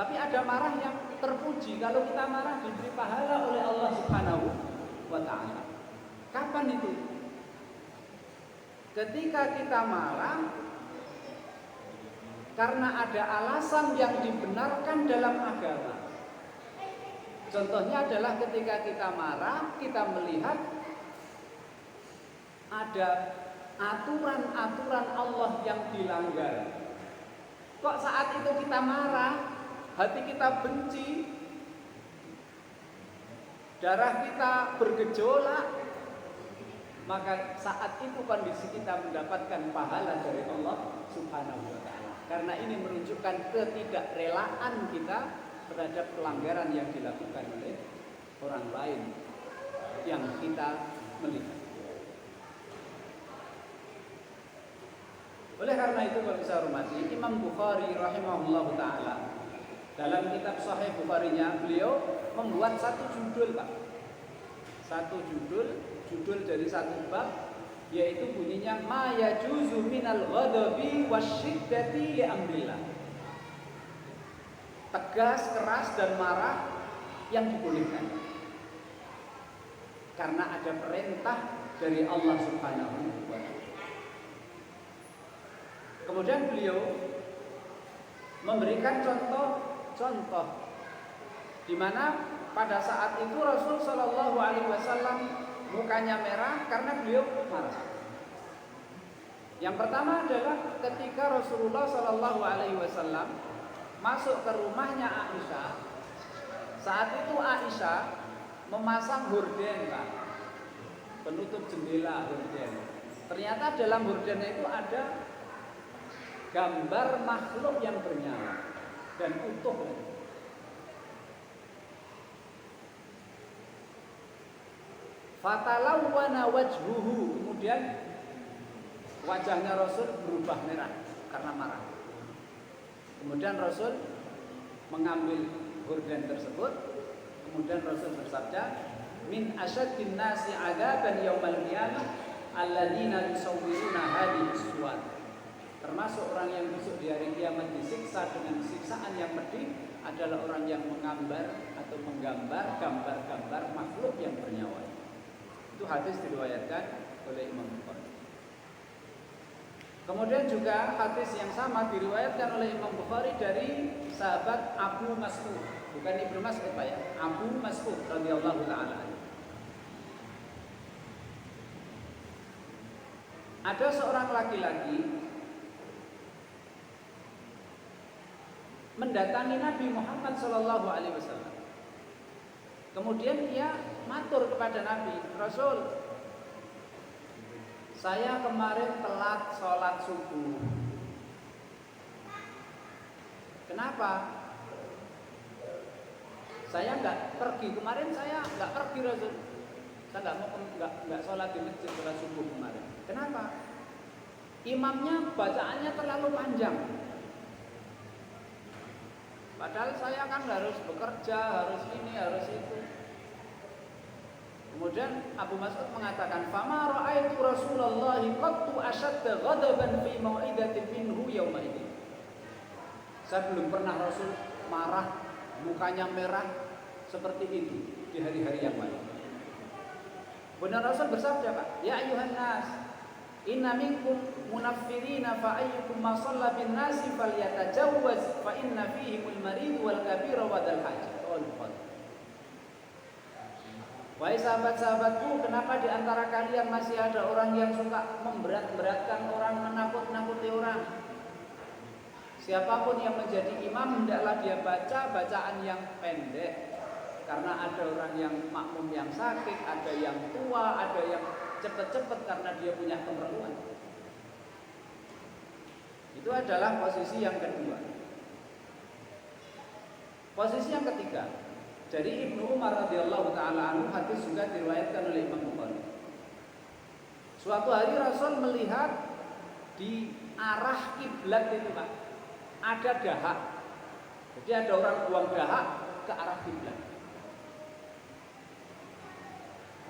Tapi ada marah yang terpuji. Kalau kita marah diberi pahala oleh Allah Subhanahu wa ta'ala. Kapan itu? Ketika kita marah karena ada alasan yang dibenarkan dalam agama. Contohnya adalah ketika kita marah, kita melihat ada aturan-aturan Allah yang dilanggar. Kok saat itu kita marah, hati kita benci, darah kita bergejolak, maka saat itu kondisi kita mendapatkan pahala dari Allah Subhanahu wa ta'ala. Karena ini menunjukkan ketidakrelaan kita terhadap pelanggaran yang dilakukan oleh orang lain yang kita melihat. Oleh karena itu kalau bisa hormati, Imam Bukhari rahimahullah ta'ala dalam kitab Sahih Bukharinya, beliau membuat satu judul, Pak. Satu judul dari satu bab, yaitu bunyinya ma yajuzu minal ghadabi wasyiddati li amrillah. Tegas, keras dan marah yang dibolehkan karena ada perintah dari Allah Subhanahu wa ta'ala. Kemudian beliau memberikan contoh di mana pada saat itu Rasul Shallallahu Alaihi Wasallam mukanya merah karena beliau marah. Yang pertama adalah ketika Rasulullah Shallallahu Alaihi Wasallam masuk ke rumahnya Aisyah. Saat itu Aisyah memasang horden, Pak, penutup jendela horden. Ternyata dalam hordennya itu ada gambar makhluk yang bernyala dan utuh. Fatalawwana wajhuhu, kemudian wajahnya Rasul berubah merah karena marah. Kemudian Rasul mengambil horden tersebut. Kemudian Rasul bersabda, min asyaddin nasi adzaban yaumal qiyamah alladzina yusawwiruna hadhihi suwar. Termasuk orang yang besok di hari kiamat disiksa dengan siksaan yang pedih adalah orang yang menggambar atau menggambar gambar-gambar makhluk yang bernyawa. Itu hadis diriwayatkan oleh Imam Bukhari. Kemudian juga hadis yang sama diriwayatkan oleh Imam Bukhari dari sahabat Abu Mas'ud, bukan Ibnu Mas'ud, Pak, ya, Abu Mas'ud radhiyallahu taala. Ada seorang laki-laki mendatangi Nabi Muhammad sallallahu alaihi wasallam. Kemudian dia matur kepada Nabi, Rasul, saya kemarin telat sholat subuh. Kenapa? Saya nggak pergi kemarin, saya nggak pergi Rasul. Saya nggak sholat di masjid sholat subuh kemarin. Kenapa? Imamnya bacaannya terlalu panjang. Padahal saya kan harus bekerja, harus ini, harus itu. Kemudian Abu Mas'ud mengatakan, "Fama ra'aitu Rasulullah qattu ashadda ghadaban fi mau'idatin minhu yauma idin." Saya belum pernah Rasul marah, mukanya merah seperti itu di hari-hari yang lalu. Benar Rasul bersabda, Pak, "Ya ayuhan nas, inna minkum munaffirina fa ayyukum ma shalla bin nasi falyatajawwaz fa inna fihimul marid wal kabira wa dal hajj." Wahai sahabat-sahabatku, kenapa di antara kalian masih ada orang yang suka memberat-beratkan orang, menakut-nakuti orang? Siapapun yang menjadi imam hendaklah dia baca bacaan yang pendek, karena ada orang yang makmum yang sakit, ada yang tua, ada yang cepat-cepat karena dia punya keperluan. Itu adalah posisi yang kedua. Posisi yang ketiga, dari Ibnu Umar radhiyallahu taala anhu, hadis juga diriwayatkan oleh Imam Bukhari. Suatu hari Rasul melihat di arah kiblat itu, Pak, ada dahak. Jadi ada orang buang dahak ke arah kiblat.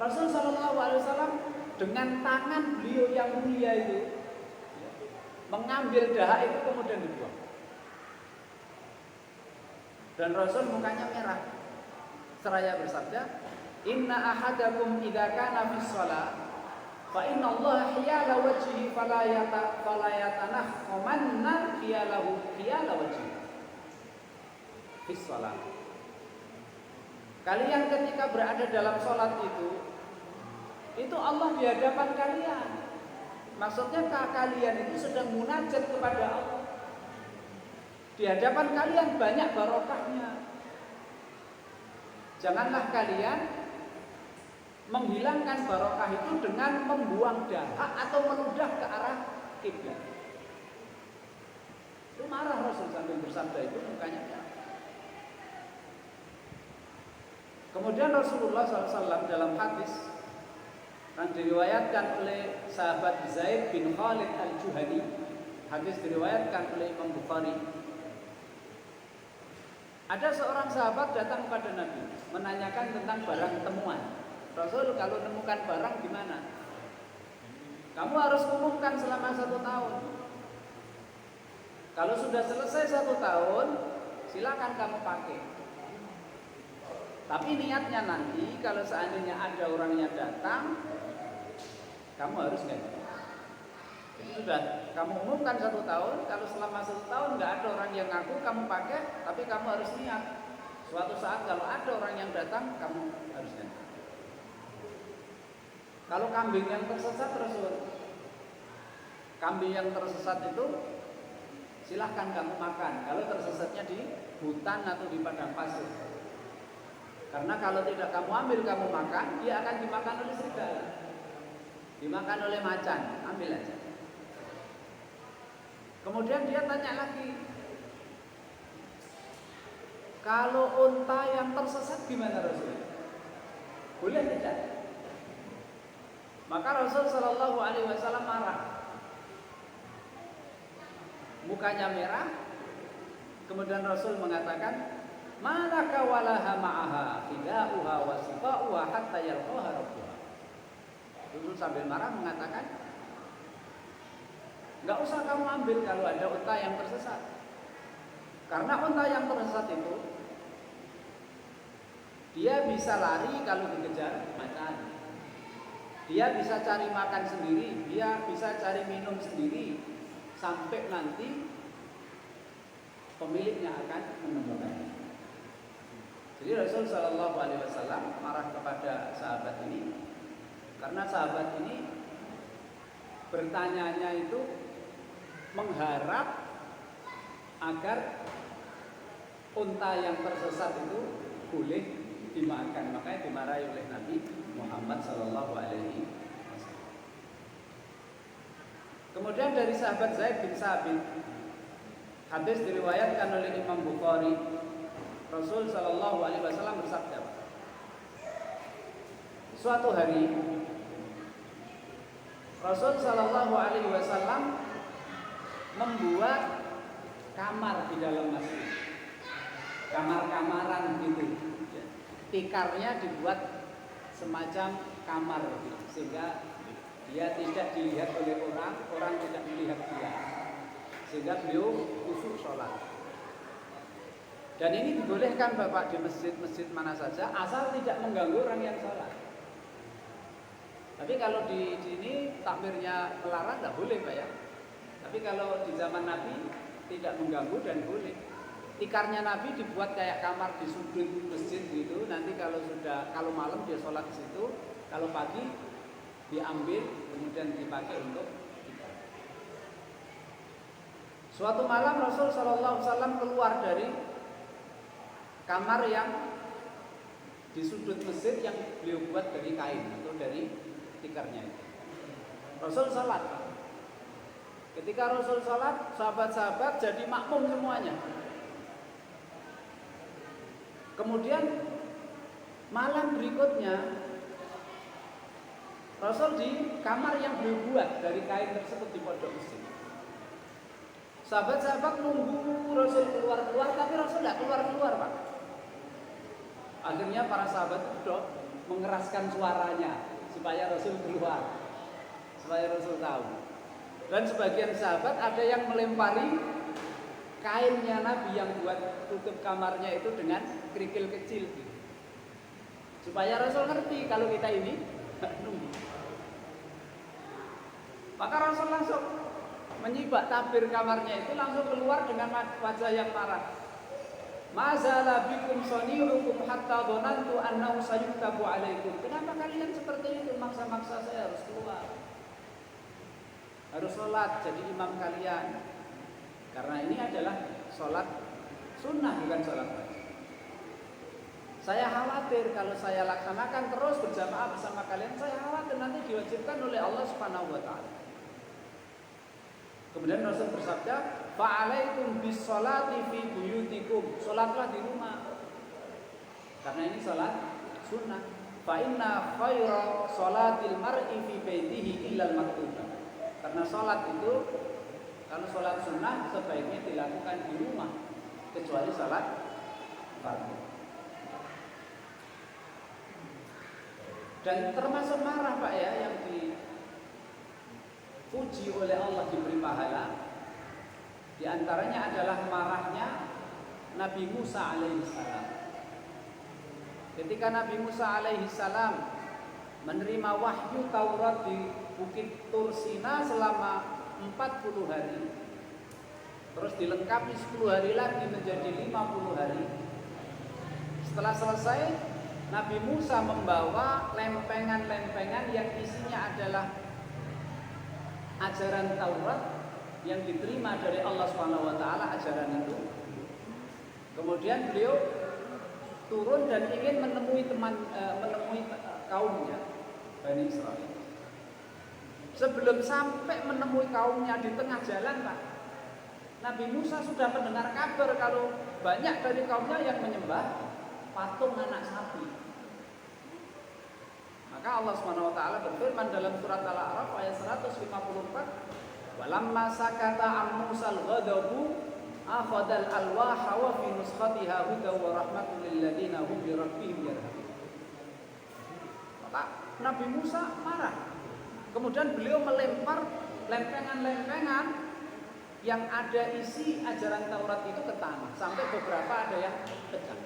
Rasul sallallahu alaihi wasallam dengan tangan beliau yang mulia itu mengambil dahak itu kemudian dibuang. Dan Rasul mukanya merah. Seraya bersabda, "Inna ahadakum idza kana fi shalah fa inna Allah hiyala wajhihi fala yatanakhamanna hiyala wajhihi." Fi shalah. Kalian ketika berada dalam sholat itu Allah di hadapan kalian. Maksudnya kalian itu sedang munajat kepada Allah. Di hadapan kalian banyak barokahnya. Janganlah kalian menghilangkan barokah itu dengan membuang dahak atau meludah ke arah kiblat. Itu marah Rasul sambil bersabda itu mukanya ya. Kemudian Rasulullah SAW dalam hadis yang diriwayatkan oleh sahabat Zaid bin Khalid al-Juhani, hadis diriwayatkan oleh Imam Bukhari. Ada seorang sahabat datang kepada Nabi menanyakan tentang barang temuan. Rasul, kalau menemukan barang gimana? Kamu harus umumkan selama 1 tahun. Kalau sudah selesai 1 tahun, silakan kamu pakai. Tapi niatnya nanti kalau seandainya ada orangnya datang, kamu harus ganti. Jadi sudah kamu umumkan 1 tahun, kalau selama 1 tahun nggak ada orang yang ngaku, kamu pakai, tapi kamu harus niat. Suatu saat kalau ada orang yang datang, kamu harus ganti. Kalau kambing yang tersesat, Rasul, kambing yang tersesat itu silahkan kamu makan. Kalau tersesatnya di hutan atau di padang pasir. Karena kalau tidak kamu ambil, kamu makan, dia akan dimakan oleh serigala, dimakan oleh macan. Ambil aja. Kemudian dia tanya lagi, kalau unta yang tersesat gimana Rasul? Boleh tidak? Maka Rasul Shallallahu Alaihi Wasallam marah, mukanya merah. Kemudian Rasul mengatakan, "Malaka walaha ma'aha fida'uha wa sifa'uha hatta yalqaha rabbuha." Rasul sambil marah mengatakan, nggak usah kamu ambil kalau ada unta yang tersesat. Karena unta yang tersesat itu dia bisa lari kalau dikejar macan. Dia bisa cari makan sendiri, dia bisa cari minum sendiri sampai nanti pemiliknya akan menemukannya. Jadi Rasul Shallallahu Alaihi Wasallam marah kepada sahabat ini karena sahabat ini bertanyanya itu mengharap agar unta yang tersesat itu boleh dimakan. Makanya dimarahi oleh Nabi Muhammad Shallallahu Alaihi Wasallam. Kemudian dari sahabat Zaid bin Sabit, hadis diriwayatkan oleh Imam Bukhari, Rasul Shallallahu Alaihi Wasallam bersabda, suatu hari Rasul Shallallahu Alaihi Wasallam membuat kamar di dalam masjid, kamar-kamaran gitu. Tikarnya dibuat semacam kamar gitu, sehingga dia tidak dilihat oleh orang, orang tidak melihat dia, sehingga beliau khusyuk sholat. Dan ini dibolehkan Bapak di masjid-masjid mana saja, asal tidak mengganggu orang yang sholat. Tapi kalau di sini takmirnya melarang, tidak boleh Pak ya. Tapi kalau di zaman Nabi tidak mengganggu dan boleh. Tikarnya Nabi dibuat kayak kamar di sudut masjid gitu. Nanti kalau malam dia sholat di situ, kalau pagi diambil kemudian dipakai untuk tikar. Suatu malam Rasul Shallallahu Alaihi Wasallam keluar dari kamar yang di sudut masjid yang beliau buat dari kain atau dari tikarnya itu. Rasul sholat. Ketika Rasul sholat, sahabat-sahabat jadi makmum semuanya. Kemudian malam berikutnya Rasul di kamar yang beliau buat dari kain tersebut di pondok masjid. Sahabat-sahabat nunggu Rasul keluar-keluar, tapi Rasul tidak keluar-keluar Pak. Akhirnya para sahabat itu mengeraskan suaranya supaya Rasul keluar, supaya Rasul tahu. Dan sebagian sahabat ada yang melempari kainnya Nabi yang buat tutup kamarnya itu dengan kerikil kecil gitu. Supaya Rasul ngerti kalau kita ini nunggu. Maka Rasul langsung menyibak tabir kamarnya itu, langsung keluar dengan wajah yang marah. Mazala bikum sanirukum hatta dhanantu annahu sayuktabu alaikum. Kenapa kalian seperti itu, maksa-maksa saya harus keluar? Harus sholat jadi imam kalian. Karena ini adalah sholat sunnah, bukan sholat wajib. Saya khawatir kalau saya laksanakan terus berjamaah bersama kalian, saya khawatir nanti diwajibkan oleh Allah Subhanahu wa taala. Kemudian Rasul bersabda, "Fa'alaikum bis-sholati fi buyutikum." Salatlah di rumah. Karena ini salat sunnah. Fa inna khayra sholatil mar'i fi baitihi illa al-maktubah. Karena salat itu, kalau salat sunnah sebaiknya dilakukan di rumah, kecuali salat fardu. Dan termasuk marah Pak ya, yang dipuji oleh Allah diberi pahala. Di antaranya adalah marahnya Nabi Musa alaihissalam. Ketika Nabi Musa alaihissalam menerima wahyu Taurat di Bukit Tursina selama 40 hari, terus dilengkapi 10 hari lagi menjadi 50 hari. Setelah selesai, Nabi Musa membawa lempengan-lempengan yang isinya adalah ajaran Taurat yang diterima dari Allah Subhanahu wa taala, ajaran itu. Kemudian beliau turun dan ingin menemui kaumnya, Bani Israil. Sebelum sampai menemui kaumnya di tengah jalan, Pak, Nabi Musa sudah mendengar kabar kalau banyak dari kaumnya yang menyembah patung anak sapi. Maka Allah Subhanahu wa taala berfirman dalam surat Al-A'raf ayat 154, "Walamma sakata an Musal ghadabu akhadal alwaha wa fi nuskhatiha hudaw wa rahmatul lil ladzina hum bi rabbihim yarhabun." Maka Nabi Musa marah. Kemudian beliau melempar lempengan-lempengan yang ada isi ajaran Taurat itu ke tanah, sampai beberapa ada yang pecah.